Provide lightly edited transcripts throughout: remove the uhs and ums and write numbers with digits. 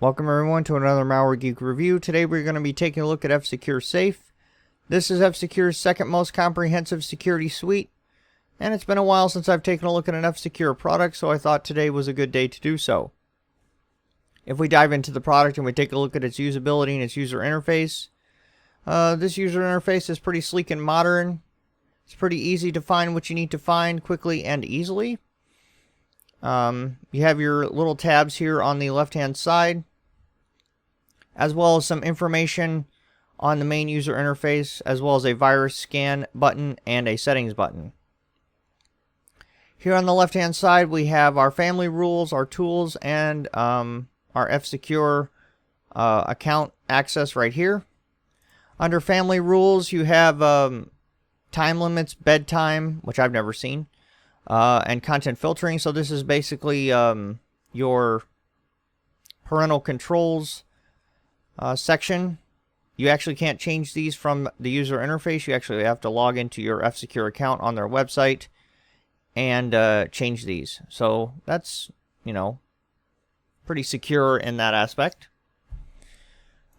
Welcome everyone to another Malware Geek review. Today we're going to be taking a look at F-Secure Safe. This is F-Secure's second most comprehensive security suite, and it's been a while since I've taken a look at an F-Secure product, so I thought today was a good day to do so. If we dive into the product and we take a look at its usability and its user interface, this user interface is pretty sleek and modern. It's pretty easy to find what you need to find quickly and easily. You have your little tabs here on the left-hand side, as well as some information on the main user interface, as well as a virus scan button and a settings button. Here on the left-hand side, we have our family rules, our tools, and our F-Secure account access right here. Under family rules, you have time limits, bedtime, which I've never seen, and content filtering. So this is basically your parental controls section. You actually can't change these from the user interface. You actually have to log into your F-Secure account on their website and change these. So that's, pretty secure in that aspect.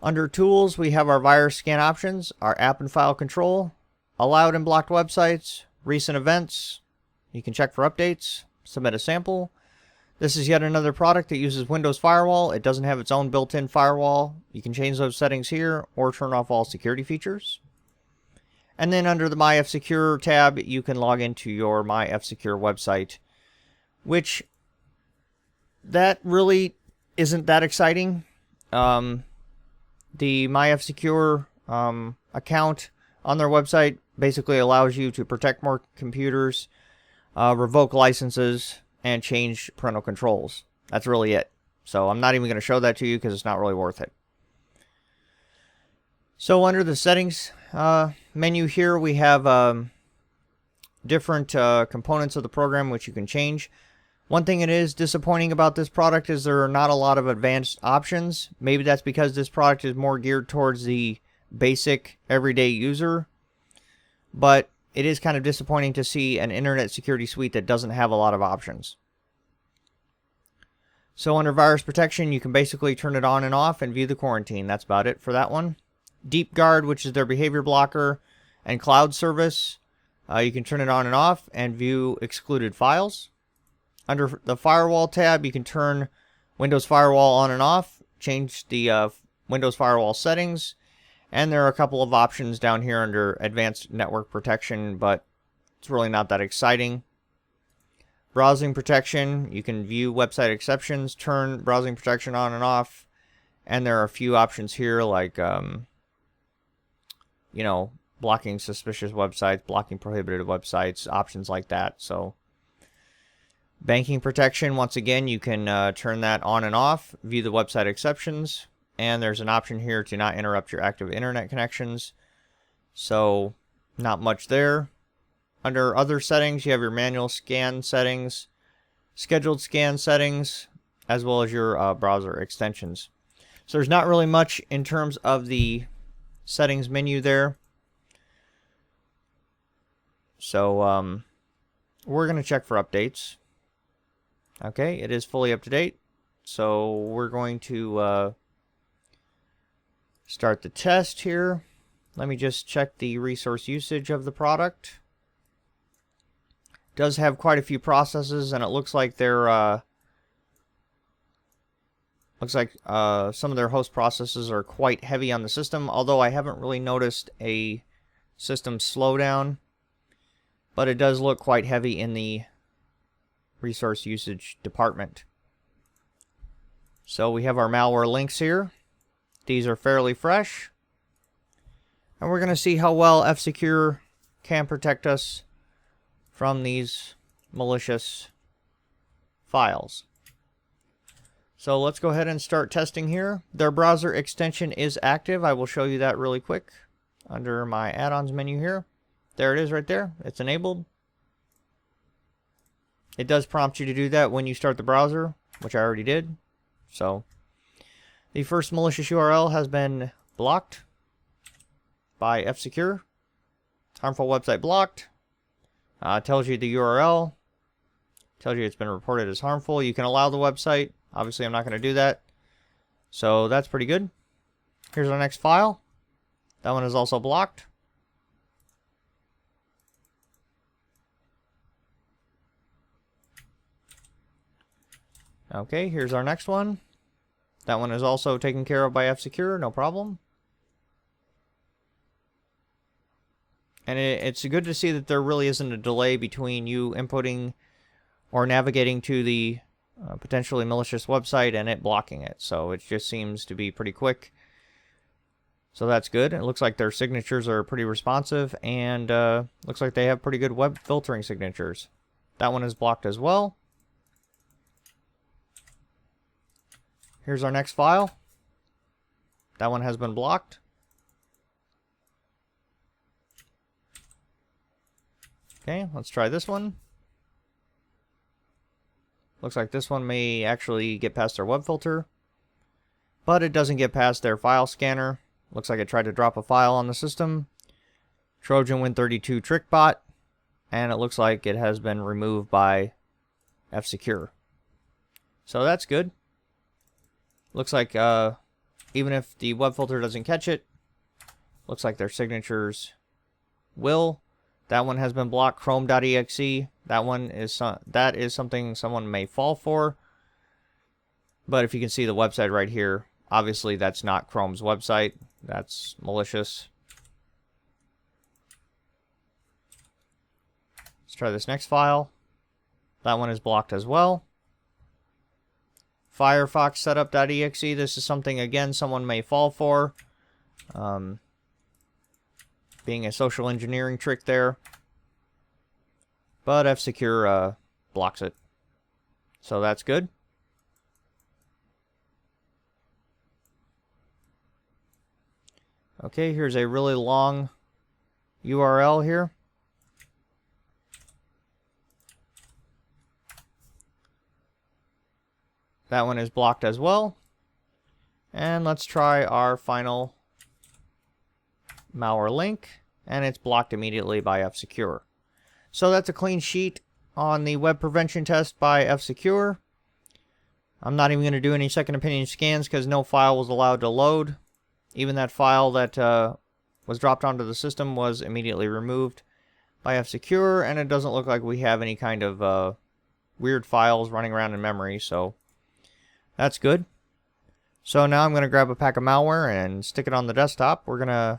Under tools, we have our virus scan options, our app and file control, allowed and blocked websites, recent events. You can check for updates, submit a sample. This is yet another product that uses Windows Firewall. It doesn't have its own built-in firewall. You can change those settings here or turn off all security features. And then under the My F-Secure tab, you can log into your My F-Secure website, which that really isn't that exciting. The My F-Secure account on their website basically allows you to protect more computers, revoke licenses, and change parental controls. That's really it. So I'm not even going to show that to you because it's not really worth it. So under the settings menu here, we have different components of the program which you can change. One thing it is disappointing about this product is there are not a lot of advanced options. Maybe that's because this product is more geared towards the basic everyday user. But it is kind of disappointing to see an internet security suite that doesn't have a lot of options. So under virus protection, you can basically turn it on and off and view the quarantine. That's about it for that one. Deep Guard, which is their behavior blocker, and cloud service, you can turn it on and off and view excluded files. Under the firewall tab, you can turn Windows Firewall on and off, change the Windows Firewall settings, and there are a couple of options down here under Advanced Network Protection, but it's really not that exciting. Browsing protection, you can view website exceptions, turn browsing protection on and off, and there are a few options here like, blocking suspicious websites, blocking prohibited websites, options like that. So, banking protection, once again, you can turn that on and off, view the website exceptions. And there's an option here to not interrupt your active internet connections. So, not much there. Under other settings, you have your manual scan settings, scheduled scan settings, as well as your browser extensions. So there's not really much in terms of the settings menu there. So, we're going to check for updates. Okay, it is fully up to date. So, we're going to start the test here. Let me just check the resource usage of the product. It does have quite a few processes, and it looks like they're some of their host processes are quite heavy on the system, although I haven't really noticed a system slowdown, but it does look quite heavy in the resource usage department. So we have our malware links here. These are fairly fresh. And we're going to see how well F-Secure can protect us from these malicious files. So let's go ahead and start testing here. Their browser extension is active. I will show you that really quick under my add-ons menu here. There it is right there. It's enabled. It does prompt you to do that when you start the browser, which I already did. So the first malicious URL has been blocked by F-Secure. Harmful website blocked. Tells you the URL. Tells you it's been reported as harmful. You can allow the website. Obviously, I'm not going to do that. So that's pretty good. Here's our next file. That one is also blocked. Okay, here's our next one. That one is also taken care of by F-Secure, no problem. And it's good to see that there really isn't a delay between you inputting or navigating to the potentially malicious website and it blocking it. So it just seems to be pretty quick. So that's good. It looks like their signatures are pretty responsive, and looks like they have pretty good web filtering signatures. That one is blocked as well. Here's our next file. That one has been blocked. Okay, let's try this one. Looks like this one may actually get past their web filter, but it doesn't get past their file scanner. Looks like it tried to drop a file on the system. Trojan Win32 trick bot, and it looks like it has been removed by F-Secure. So that's good. Looks like even if the web filter doesn't catch it, looks like their signatures will. That one has been blocked. Chrome.exe. That is something someone may fall for. But if you can see the website right here, obviously that's not Chrome's website. That's malicious. Let's try this next file. That one is blocked as well. Firefox setup.exe. This is something, again, someone may fall for. Being a social engineering trick there. But F-Secure blocks it. So that's good. Okay, here's a really long URL here. That one is blocked as well. And let's try our final malware link, and it's blocked immediately by F-Secure. So that's a clean sheet on the web prevention test by F-Secure. I'm not even going to do any second opinion scans because no file was allowed to load. Even that file that was dropped onto the system was immediately removed by F-Secure, and it doesn't look like we have any kind of weird files running around in memory, so that's good. So now I'm going to grab a pack of malware and stick it on the desktop. We're going to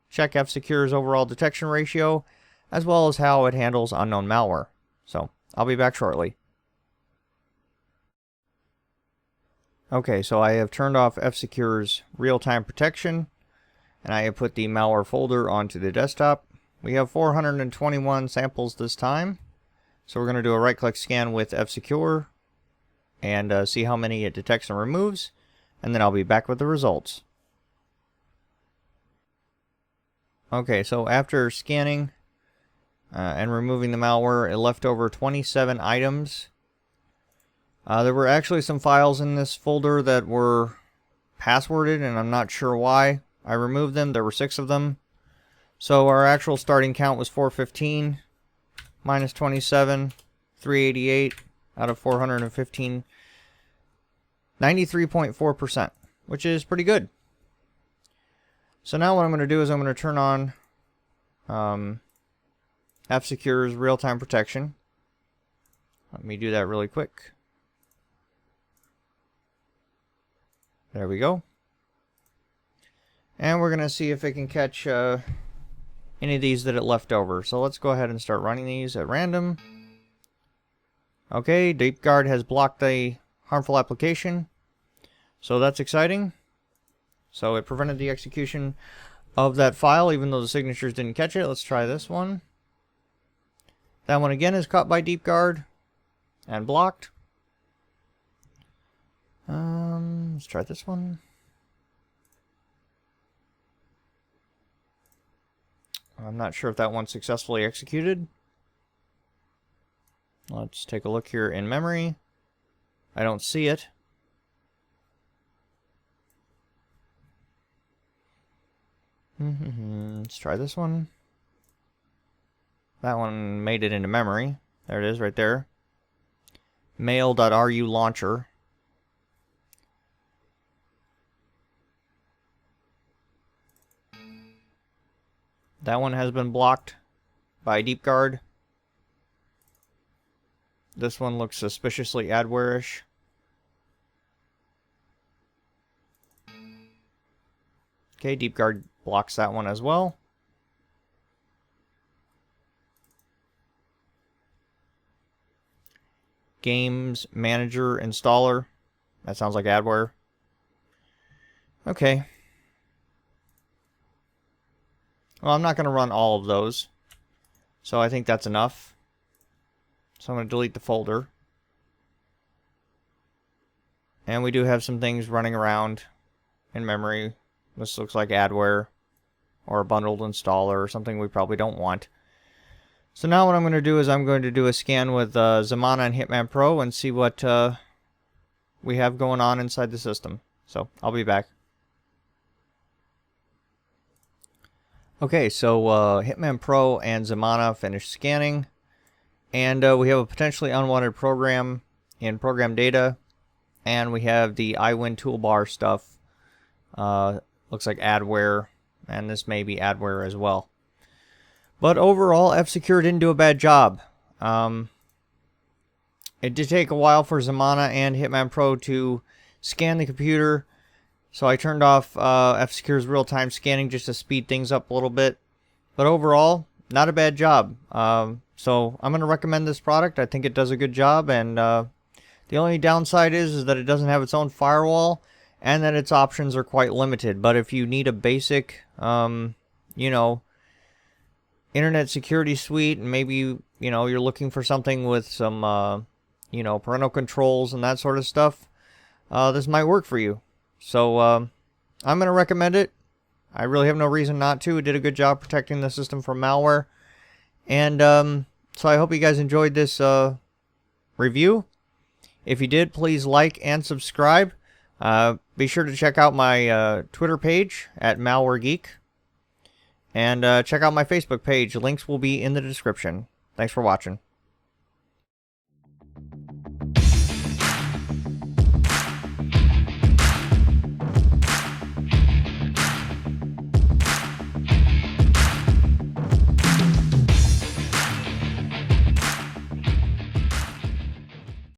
check F-Secure's overall detection ratio, as well as how it handles unknown malware. So I'll be back shortly. Okay, so I have turned off F-Secure's real-time protection, and I have put the malware folder onto the desktop. We have 421 samples this time, so we're going to do a right-click scan with F-Secure and see how many it detects and removes, and then I'll be back with the results. Okay, so after scanning and removing the malware, it left over 27 items. There were actually some files in this folder that were passworded, and I'm not sure why. I removed them. There were 6 of them. So our actual starting count was 415 minus 27, 388 out of 415. 93.4%, which is pretty good. So now what I'm going to do is I'm going to turn on F-Secure's real-time protection. Let me do that really quick. There we go. And we're going to see if it can catch any of these that it left over. So let's go ahead and start running these at random. Okay, DeepGuard has blocked the harmful application. So that's exciting. So it prevented the execution of that file, even though the signatures didn't catch it. Let's try this one. That one again is caught by DeepGuard and blocked. Let's try this one. I'm not sure if that one's successfully executed. Let's take a look here in memory. I don't see it. Let's try this one. That one made it into memory. There it is right there. Mail.ru launcher. That one has been blocked by DeepGuard. This one looks suspiciously adware-ish. Okay, DeepGuard blocks that one as well. Games Manager Installer. That sounds like adware. Okay. Well, I'm not going to run all of those. So I think that's enough. So I'm going to delete the folder. And we do have some things running around in memory. This looks like adware or a bundled installer or something we probably don't want. So now what I'm going to do is I'm going to do a scan with Zamana and Hitman Pro and see what we have going on inside the system. So I'll be back. Okay, so Hitman Pro and Zamana finished scanning, and we have a potentially unwanted program in program data, and we have the iWin toolbar stuff. Looks like adware, and this may be adware as well. But overall, F-Secure didn't do a bad job. It did take a while for Zamana and Hitman Pro to scan the computer. So I turned off F-Secure's real-time scanning just to speed things up a little bit. But overall, not a bad job. So I'm going to recommend this product. I think it does a good job. And the only downside is that it doesn't have its own firewall and that its options are quite limited. But if you need a basic, you know, internet security suite, and maybe, you know, you're looking for something with some, you know, parental controls and that sort of stuff, this might work for you. So I'm going to recommend it. I really have no reason not to. It did a good job protecting the system from malware. And so I hope you guys enjoyed this review. If you did, please like and subscribe. Be sure to check out my Twitter page at Malware Geek. And check out my Facebook page. Links will be in the description. Thanks for watching.